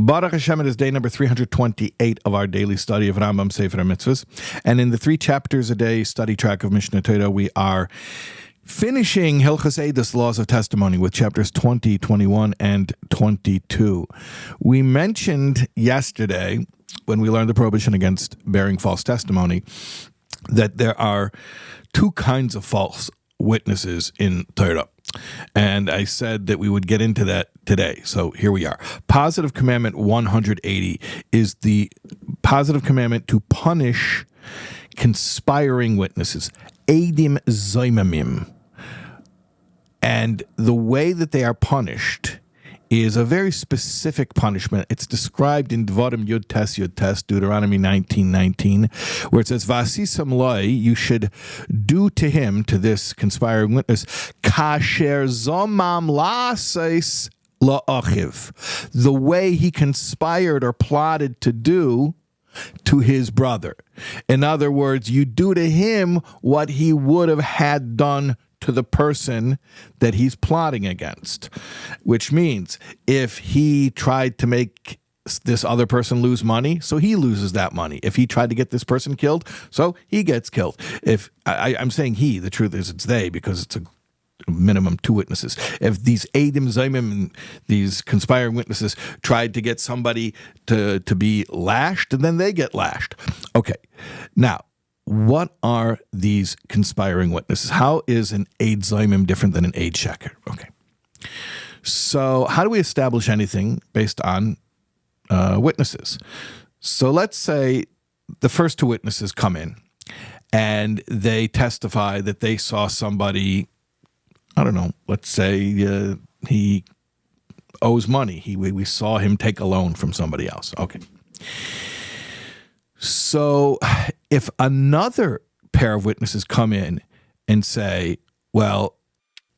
Baruch Hashem, it is day number 328 of our daily study of Rambam, Sefer, HaMitzvos. And in the 3 chapters a day study track of Mishnah Torah, we are finishing Hilchos Eidos, Laws of Testimony, with chapters 20, 21, and 22. We mentioned yesterday, when we learned the prohibition against bearing false testimony, that there are 2 kinds of false witnesses in Torah. And I said that we would get into that today. So here we are. Positive Commandment 180 is the positive commandment to punish conspiring witnesses, Eidim Zoimimim. And the way that they are punished is a very specific punishment. It's described in Dvarim Yud Tes, Deuteronomy 19:19, where it says, "V'asisam loi," you should do to him, to this conspiring witness, kasher zomam la'asais la'achiv, the way he conspired or plotted to do to his brother. In other words, you do to him what he would have had done to the person that he's plotting against, which means if he tried to make this other person lose money, so he loses that money. If he tried to get this person killed, so he gets killed. If I'm saying he, the truth is it's they, because it's a minimum 2 witnesses. If these Eidim Zaimim, these conspiring witnesses, tried to get somebody to be lashed, then they get lashed. Okay, now, what are these conspiring witnesses? How is an Eid Zaimim different than an Eid Sheker? Okay. So how do we establish anything based on witnesses? So let's say the first 2 witnesses come in and they testify that they saw somebody, I don't know, let's say he owes money. We saw him take a loan from somebody else. Okay. So if another pair of witnesses come in and say, well,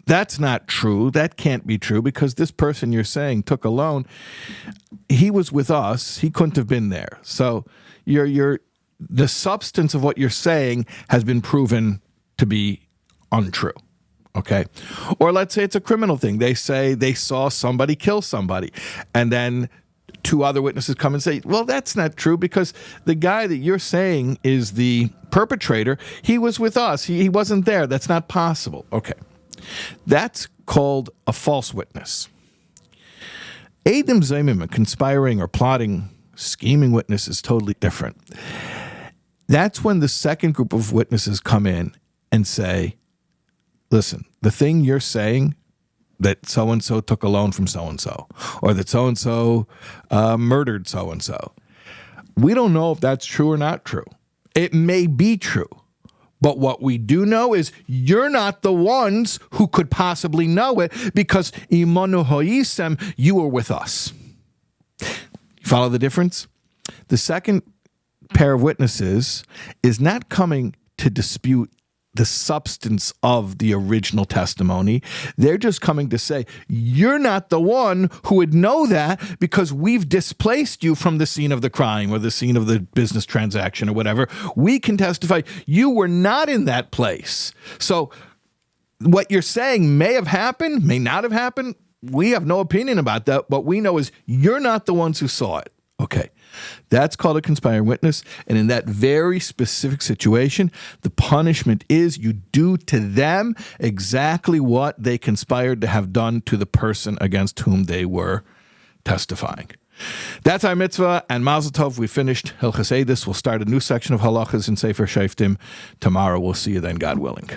that's not true, that can't be true, because this person you're saying took a loan, he was with us, he couldn't have been there. So the substance of what you're saying has been proven to be untrue. Okay. Or let's say it's a criminal thing. They say they saw somebody kill somebody, and then 2 other witnesses come and say, well, that's not true, because the guy that you're saying is the perpetrator, he was with us. He wasn't there. That's not possible. Okay. That's called a false witness. Eidim Zaimim, a conspiring or plotting, scheming witness, is totally different. That's when the second group of witnesses come in and say, listen, the thing you're saying, that so-and-so took a loan from so-and-so, or that so-and-so murdered so-and-so, we don't know if that's true or not true. It may be true, but what we do know is you're not the ones who could possibly know it, because imanu hoyisem, you were with us. You follow the difference? The second pair of witnesses is not coming to dispute the substance of the original testimony. They're just coming to say, you're not the one who would know that, because we've displaced you from the scene of the crime or the scene of the business transaction or whatever. We can testify you were not in that place. So what you're saying may have happened, may not have happened. We have no opinion about that. What we know is you're not the ones who saw it. Okay. That's called a conspiring witness. And in that very specific situation, the punishment is you do to them exactly what they conspired to have done to the person against whom they were testifying. That's our mitzvah, and Mazel Tov, we finished Hilchos Eidos. We'll start a new section of halachas in Sefer Shoftim tomorrow. We'll see you then, God willing.